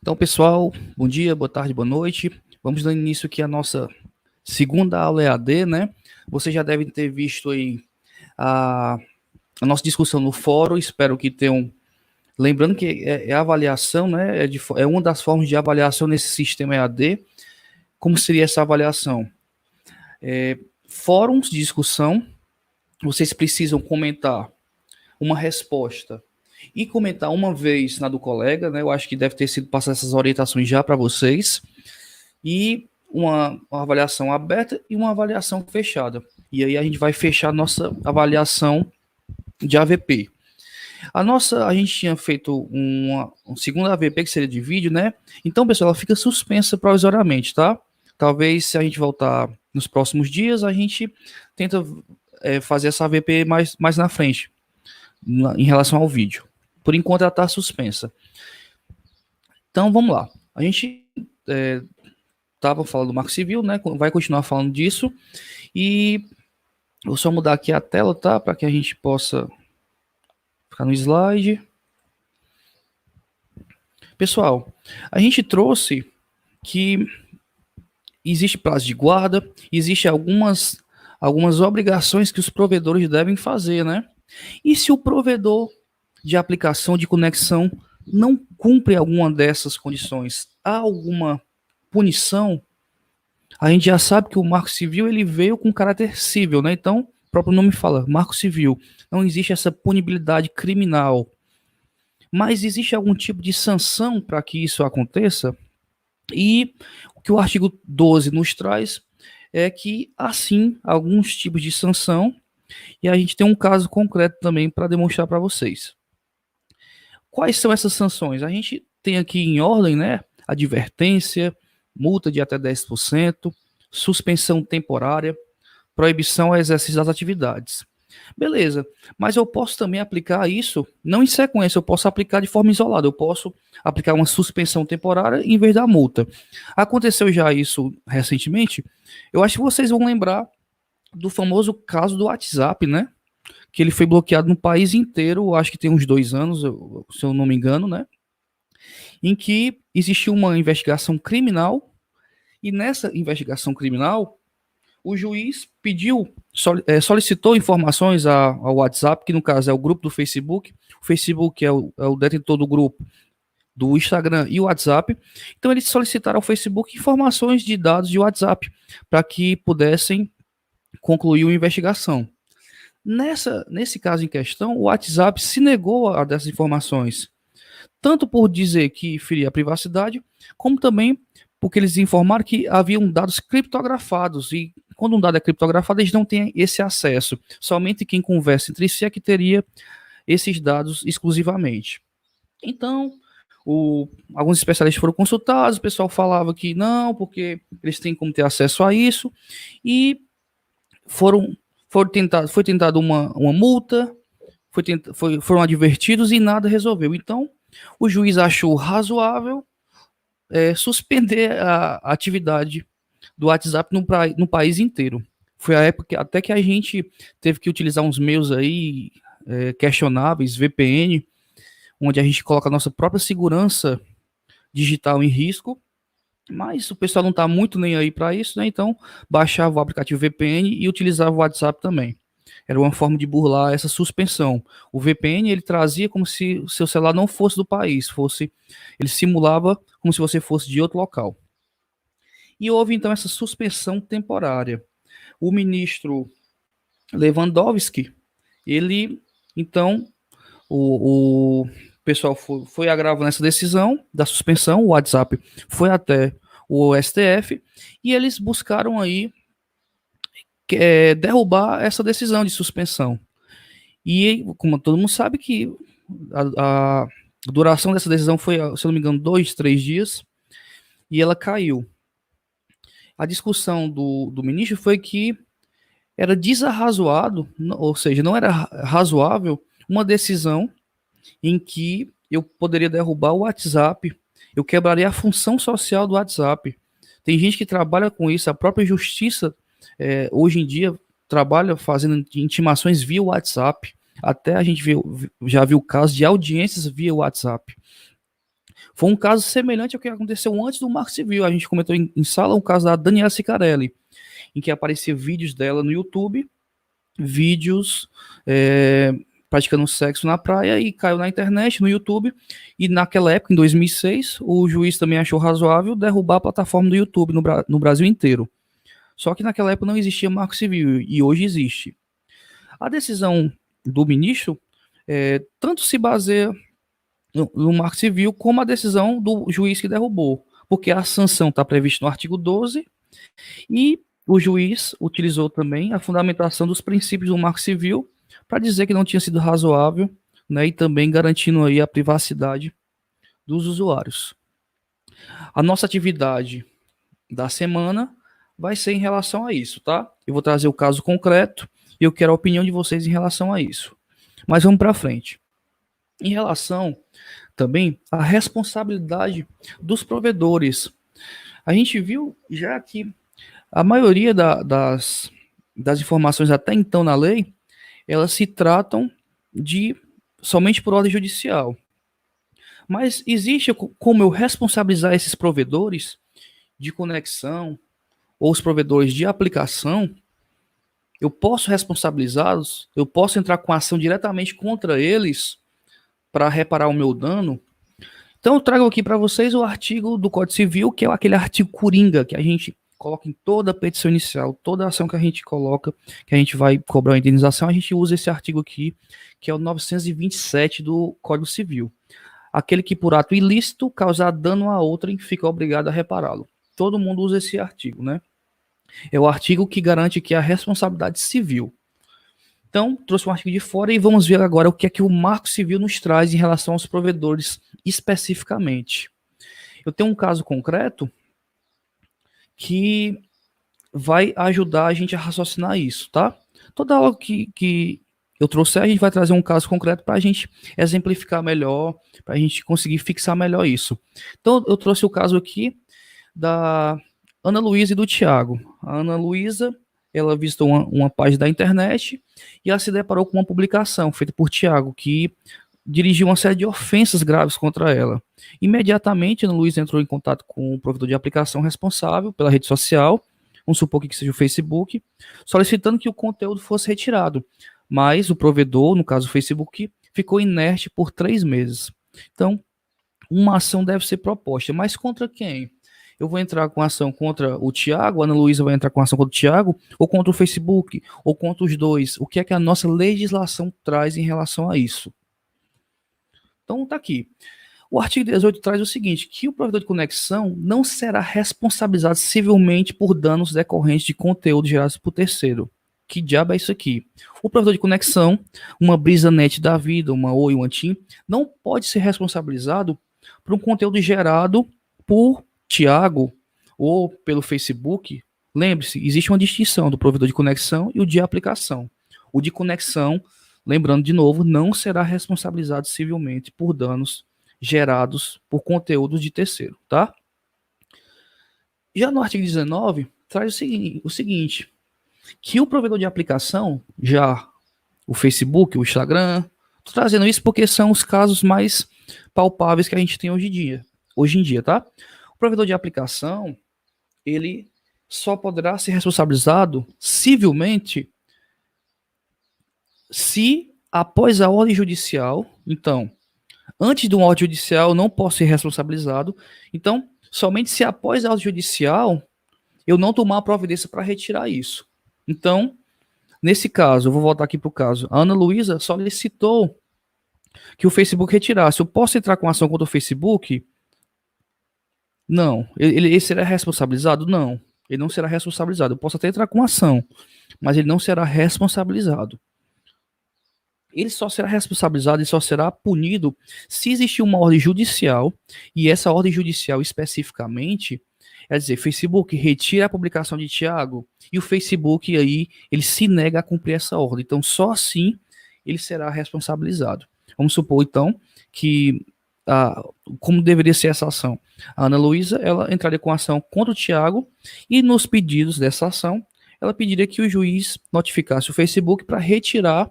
Então, pessoal, bom dia, boa tarde, boa noite. Vamos dando início aqui à nossa segunda aula EAD, né? Vocês já devem ter visto aí a, a nossa discussão no fórum, espero que tenham. Lembrando que é avaliação, né? É uma das formas de avaliação nesse sistema EAD. Como seria essa avaliação? Fóruns de discussão, vocês precisam comentar uma resposta e comentar uma vez na do colega, né? Eu acho que deve ter sido passar essas orientações já para vocês. E uma avaliação aberta e uma avaliação fechada. E aí a gente vai fechar a nossa avaliação de AVP. A gente tinha feito um segundo AVP que seria de vídeo, né? Então, pessoal, ela fica suspensa provisoriamente, tá? Talvez se a gente voltar nos próximos dias, a gente tenta fazer essa AVP mais na frente, em relação ao vídeo. Por enquanto ela está suspensa. Então, vamos lá. A gente estava falando do Marco Civil, né? Vai continuar falando disso. E vou só mudar aqui a tela, tá? Para que a gente possa ficar no slide. Pessoal, a gente trouxe que existe prazo de guarda, existe algumas obrigações que os provedores devem fazer, né? E se o provedor de aplicação de conexão não cumpre alguma dessas condições, há alguma punição? A gente já sabe que o Marco Civil ele veio com caráter civil, né? Então, o próprio nome fala, Marco Civil. Não existe essa punibilidade criminal. Mas existe algum tipo de sanção para que isso aconteça? E o que o artigo 12 nos traz é que, assim, alguns tipos de sanção, e a gente tem um caso concreto também para demonstrar para vocês. Quais são essas sanções? A gente tem aqui em ordem, né? Advertência, multa de até 10%, suspensão temporária, proibição ao exercício das atividades. Beleza, mas eu posso também aplicar isso, não em sequência, eu posso aplicar de forma isolada, eu posso aplicar uma suspensão temporária em vez da multa. Aconteceu já isso recentemente, eu acho que vocês vão lembrar do famoso caso do WhatsApp, né? Que ele foi bloqueado no país inteiro, acho que tem uns 2 anos, se eu não me engano, né? Em que existiu uma investigação criminal, e nessa investigação criminal, o juiz solicitou informações ao WhatsApp, que no caso é o grupo do Facebook. O Facebook é o detentor do grupo do Instagram e o WhatsApp. Então eles solicitaram ao Facebook informações de dados de WhatsApp para que pudessem concluir a investigação. Nesse caso em questão, o WhatsApp se negou a dessas informações, tanto por dizer que feria a privacidade, como também porque eles informaram que haviam dados criptografados, e quando um dado é criptografado, eles não têm esse acesso. Somente quem conversa entre si é que teria esses dados exclusivamente. Então, alguns especialistas foram consultados, o pessoal falava que não, porque eles têm como ter acesso a isso, e foi tentado uma multa, foram advertidos e nada resolveu. Então, o juiz achou razoável suspender a atividade do WhatsApp no país inteiro. Foi a época até que a gente teve que utilizar uns meios aí questionáveis, VPN, onde a gente coloca a nossa própria segurança digital em risco, mas o pessoal não está muito nem aí para isso, né? Então baixava o aplicativo VPN e utilizava o WhatsApp também. Era uma forma de burlar essa suspensão. O VPN ele trazia como se o seu celular não fosse do país, ele simulava como se você fosse de outro local. E houve então essa suspensão temporária. O ministro Lewandowski, ele então o pessoal foi agravando essa decisão da suspensão, o WhatsApp foi até o STF e eles buscaram aí derrubar essa decisão de suspensão. E, como todo mundo sabe, que a duração dessa decisão foi, se eu não me engano, 2, 3 dias, e ela caiu. A discussão do ministro foi que era desarrazoado, ou seja, não era razoável uma decisão em que eu poderia derrubar o WhatsApp, eu quebraria a função social do WhatsApp. Tem gente que trabalha com isso, a própria justiça hoje em dia trabalha fazendo intimações via WhatsApp. Até a gente já viu casos de audiências via WhatsApp. Foi um caso semelhante ao que aconteceu antes do Marco Civil. A gente comentou em sala o caso da Daniela Sicarelli, em que aparecia vídeos dela no YouTube, vídeos praticando sexo na praia, e caiu na internet, no YouTube, e naquela época, em 2006, o juiz também achou razoável derrubar a plataforma do YouTube no Brasil inteiro. Só que naquela época não existia Marco Civil, e hoje existe. A decisão do ministro tanto se baseia no Marco Civil como a decisão do juiz que derrubou, porque a sanção está prevista no artigo 12 e o juiz utilizou também a fundamentação dos princípios do Marco Civil para dizer que não tinha sido razoável, né, e também garantindo aí a privacidade dos usuários. A nossa atividade da semana vai ser em relação a isso, tá? Eu vou trazer o caso concreto e eu quero a opinião de vocês em relação a isso. Mas vamos para frente. Em relação também à responsabilidade dos provedores, a gente viu já que a maioria das informações até então na lei, elas se tratam de somente por ordem judicial. Mas existe como eu responsabilizar esses provedores de conexão ou os provedores de aplicação? Eu posso responsabilizá-los? Eu posso entrar com ação diretamente contra eles para reparar o meu dano? Então eu trago aqui para vocês o artigo do Código Civil, que é aquele artigo coringa que a gente coloca em toda a petição inicial, toda a ação que a gente coloca, que a gente vai cobrar uma indenização, a gente usa esse artigo aqui, que é o 927 do Código Civil. Aquele que por ato ilícito causar dano a outrem fica obrigado a repará-lo. Todo mundo usa esse artigo, né? É o artigo que garante que a responsabilidade civil. Então, trouxe um artigo de fora e vamos ver agora o que é que o Marco Civil nos traz em relação aos provedores especificamente. Eu tenho um caso concreto que vai ajudar a gente a raciocinar isso, tá? Toda aula que eu trouxer, a gente vai trazer um caso concreto para a gente exemplificar melhor, para a gente conseguir fixar melhor isso. Então, eu trouxe o caso aqui da Ana Luísa e do Tiago. A Ana Luísa, ela visitou uma página da internet e ela se deparou com uma publicação feita por Tiago, que dirigiu uma série de ofensas graves contra ela. Imediatamente, Ana Luísa entrou em contato com o provedor de aplicação responsável pela rede social, vamos supor que seja o Facebook, solicitando que o conteúdo fosse retirado. Mas o provedor, no caso o Facebook, ficou inerte por 3 meses. Então, uma ação deve ser proposta. Mas contra quem? Eu vou entrar com ação contra o Tiago, a Ana Luísa vai entrar com ação contra o Tiago, ou contra o Facebook, ou contra os dois. O que é que a nossa legislação traz em relação a isso? Então, tá aqui. O artigo 18 traz o seguinte, que o provedor de conexão não será responsabilizado civilmente por danos decorrentes de conteúdo gerados por terceiro. Que diabo é isso aqui? O provedor de conexão, uma BrisaNet da vida, uma Oi, uma TIM, não pode ser responsabilizado por um conteúdo gerado por Tiago ou pelo Facebook. Lembre-se, existe uma distinção do provedor de conexão e o de aplicação. O de conexão, lembrando de novo, não será responsabilizado civilmente por danos gerados por conteúdos de terceiro, tá? Já no artigo 19, traz o seguinte, que o provedor de aplicação, já o Facebook, o Instagram, tô trazendo isso porque são os casos mais palpáveis que a gente tem hoje em dia, tá? O provedor de aplicação, ele só poderá ser responsabilizado civilmente se após a ordem judicial, então, antes de uma ordem judicial, eu não posso ser responsabilizado. Então, somente se após a ordem judicial, eu não tomar a providência para retirar isso. Então, nesse caso, eu vou voltar aqui para o caso. A Ana Luísa solicitou que o Facebook retirasse. Eu posso entrar com ação contra o Facebook? Não. Ele será responsabilizado? Não. Ele não será responsabilizado. Eu posso até entrar com ação, mas ele não será responsabilizado. Ele só será responsabilizado e só será punido se existir uma ordem judicial, e essa ordem judicial especificamente, é dizer, Facebook retira a publicação de Tiago, e o Facebook aí, ele se nega a cumprir essa ordem. Então, só assim ele será responsabilizado. Vamos supor, então, que como deveria ser essa ação? A Ana Luísa, ela entraria com ação contra o Tiago, e nos pedidos dessa ação, ela pediria que o juiz notificasse o Facebook para retirar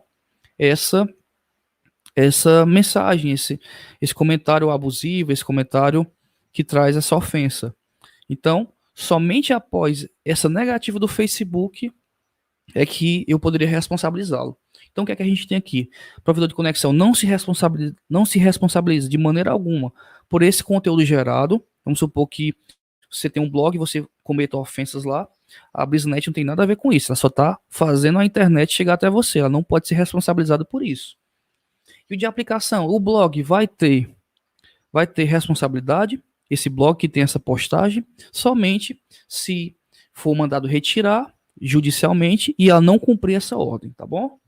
essa mensagem, esse comentário abusivo, esse comentário que traz essa ofensa. Então, somente após essa negativa do Facebook é que eu poderia responsabilizá-lo. Então, o que é que a gente tem aqui? O provedor de conexão não se responsabiliza de maneira alguma por esse conteúdo gerado. Vamos supor que você tem um blog e você cometa ofensas lá. A BrisNet não tem nada a ver com isso. Ela só está fazendo a internet chegar até você. Ela não pode ser responsabilizada por isso. E o de aplicação? O blog vai ter responsabilidade. Esse blog que tem essa postagem, somente se for mandado retirar judicialmente e ela não cumprir essa ordem, tá bom?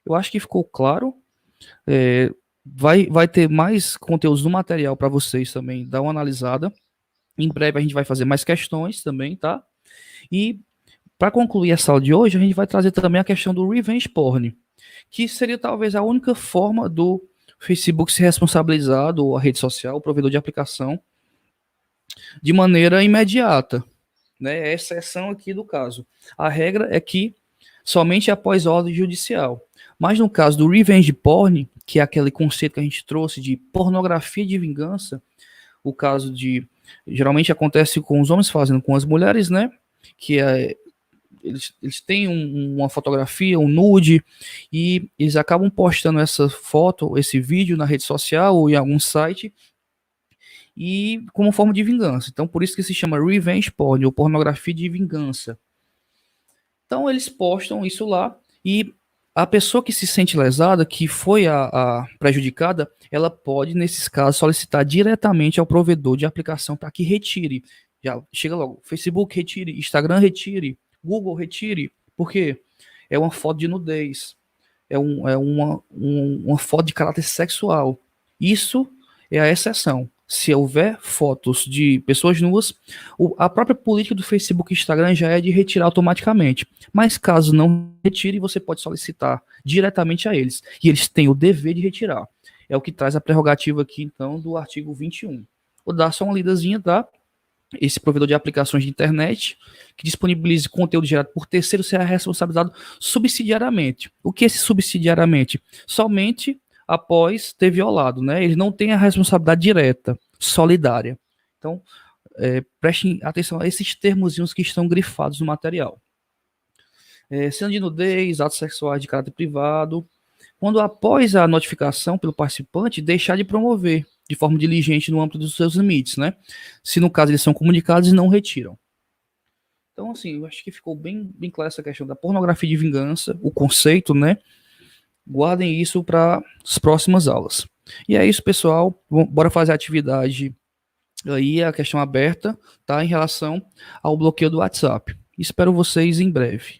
Eu acho que ficou claro. Vai ter mais conteúdos no material para vocês também, dar uma analisada. Em breve a gente vai fazer mais questões também, tá? E para concluir essa aula de hoje, a gente vai trazer também a questão do revenge porn, que seria talvez a única forma do Facebook se responsabilizar, ou a rede social, o provedor de aplicação, de maneira imediata, né? É a exceção aqui do caso. A regra é que somente após ordem judicial. Mas no caso do revenge porn, que é aquele conceito que a gente trouxe de pornografia de vingança, o caso de geralmente acontece com os homens fazendo com as mulheres, né? Que é eles têm uma fotografia, um nude, e eles acabam postando essa foto, esse vídeo na rede social ou em algum site, e como forma de vingança. Então, por isso que se chama revenge porn, ou pornografia de vingança. Então, eles postam isso lá, e a pessoa que se sente lesada, que foi a prejudicada, ela pode, nesses casos, solicitar diretamente ao provedor de aplicação para que retire. Já chega logo, Facebook retire, Instagram retire, Google retire, porque é uma foto de nudez, é uma foto de caráter sexual. Isso é a exceção. Se houver fotos de pessoas nuas, a própria política do Facebook e Instagram já é de retirar automaticamente. Mas caso não retire, você pode solicitar diretamente a eles. E eles têm o dever de retirar. É o que traz a prerrogativa aqui, então, do artigo 21. Vou dar só uma lidazinha, tá? Esse provedor de aplicações de internet que disponibilize conteúdo gerado por terceiro será responsabilizado subsidiariamente. O que é esse subsidiariamente? Somente após ter violado, né? Ele não tem a responsabilidade direta, solidária. Então, prestem atenção a esses termozinhos que estão grifados no material. Cena de nudez, atos sexuais de caráter privado, quando após a notificação pelo participante, deixar de promover de forma diligente no âmbito dos seus limites, né? Se no caso eles são comunicados e não retiram. Então, assim, eu acho que ficou bem clara essa questão da pornografia de vingança, o conceito, né? Guardem isso para as próximas aulas. E é isso, pessoal. Bora fazer a atividade aí, a questão aberta, tá? Em relação ao bloqueio do WhatsApp. Espero vocês em breve.